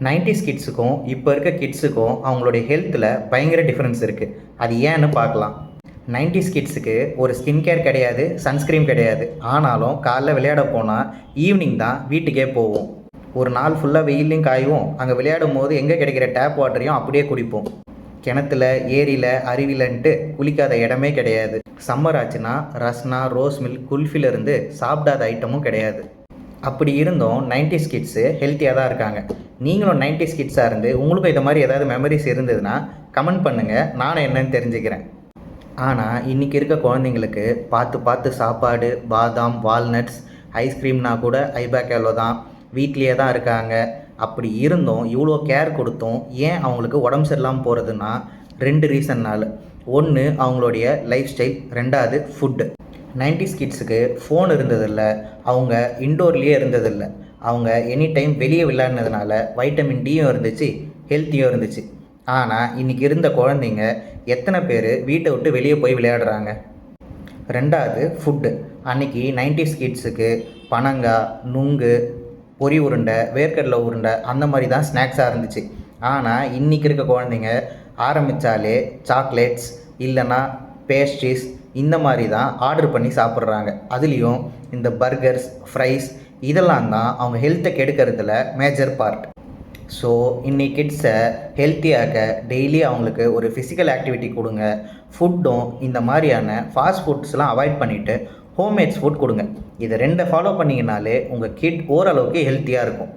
90s கிட்ஸுக்கும் இப்போ இருக்க கிட்ஸுக்கும் அவங்களுடைய ஹெல்த்தில் பயங்கர டிஃப்ரென்ஸ் இருக்குது. அது ஏன்னு பார்க்கலாம். 90s கிட்ஸுக்கு ஒரு ஸ்கின் கேர் கிடையாது, சன்ஸ்க்ரீம் கிடையாது. ஆனாலும் காலைல விளையாட போனால் ஈவினிங் தான் வீட்டுக்கே போவோம். ஒரு நாள் ஃபுல்லாக வெயிலையும் காயுவோம். அங்கே விளையாடும் போது எங்கே கிடைக்கிற டேப் வாட்டரையும் அப்படியே குடிப்போம். கிணத்துல, ஏரியில், அருவிலன்ட்டு குளிக்காத இடமே கிடையாது. சம்மர் ஆச்சுன்னா ரஸ்னா, ரோஸ் மில்க், குல்ஃபிலேருந்து சாப்பிடாத ஐட்டமும் கிடையாது. அப்படி இருந்தும் 90s கிட்ஸு ஹெல்த்தியாக தான் இருக்காங்க. நீங்களும் 90s கிட்ஸாக இருந்து உங்களுக்கும் இந்த மாதிரி ஏதாவது மெமரிஸ் இருந்ததுன்னா கமெண்ட் பண்ணுங்கள், நானும் என்னன்னு தெரிஞ்சுக்கிறேன். ஆனால் இன்றைக்கி இருக்க குழந்தைங்களுக்கு பார்த்து பார்த்து சாப்பாடு, பாதாம், வால்நட்ஸ், ஐஸ்கிரீம்னா கூட ஐபேக்கேலோ தான், வீட்லேயே தான் இருக்காங்க. அப்படி இருந்தும் இவ்வளோ கேர் கொடுத்தும் ஏன் அவங்களுக்கு உடம்பு சரியில்லாமல் போகிறதுனா 2 ரீசன்னால். ஒன்று அவங்களுடைய லைஃப் ஸ்டைல், 2வது ஃபுட்டு. 90s கிட்ஸுக்கு ஃபோன் இருந்ததில்லை, அவங்க இன்டோர்லேயே இருந்ததில்லை. அவங்க எனி டைம் வெளியே விளையாடினதுனால வைட்டமின் டியும் இருந்துச்சு, ஹெல்த்தியும் இருந்துச்சு. ஆனால் இன்றைக்கி இருந்த குழந்தைங்க எத்தனை பேர் வீட்டை விட்டு வெளியே போய் விளையாடுறாங்க? 2வது ஃபுட்டு. அன்றைக்கி 90s கிட்ஸுக்கு பனங்காய், நுங்கு, பொரி உருண்டை, வேர்க்கடலை உருண்டை அந்த மாதிரி தான் ஸ்நாக்ஸாக இருந்துச்சு. ஆனால் இன்றைக்கி இருக்க குழந்தைங்க ஆரம்பித்தாலே சாக்லேட்ஸ் இல்லைன்னா பேஸ்ட்ரீஸ் இந்த மாதிரி தான் ஆர்டர் பண்ணி சாப்பிட்றாங்க. அதுலேயும் இந்த பர்கர்ஸ், ஃப்ரைஸ் இதெல்லாம் தான் அவங்க ஹெல்த்தை கெடுக்கிறதுல மேஜர் பார்ட். ஸோ இன்னைக்கு கிட்ஸை ஹெல்த்தியாக டெய்லி அவங்களுக்கு ஒரு ஃபிசிக்கல் ஆக்டிவிட்டி கொடுங்க. ஃபுட்டும் இந்த மாதிரியான ஃபாஸ்ட் ஃபுட்ஸ்லாம் அவாய்ட் பண்ணிவிட்டு ஹோம்மேட்ஸ் ஃபுட் கொடுங்க. இதை 2 ஃபாலோ பண்ணிங்கனாலே உங்கள் கிட் ஓரளவுக்கு ஹெல்த்தியாக இருக்கும்.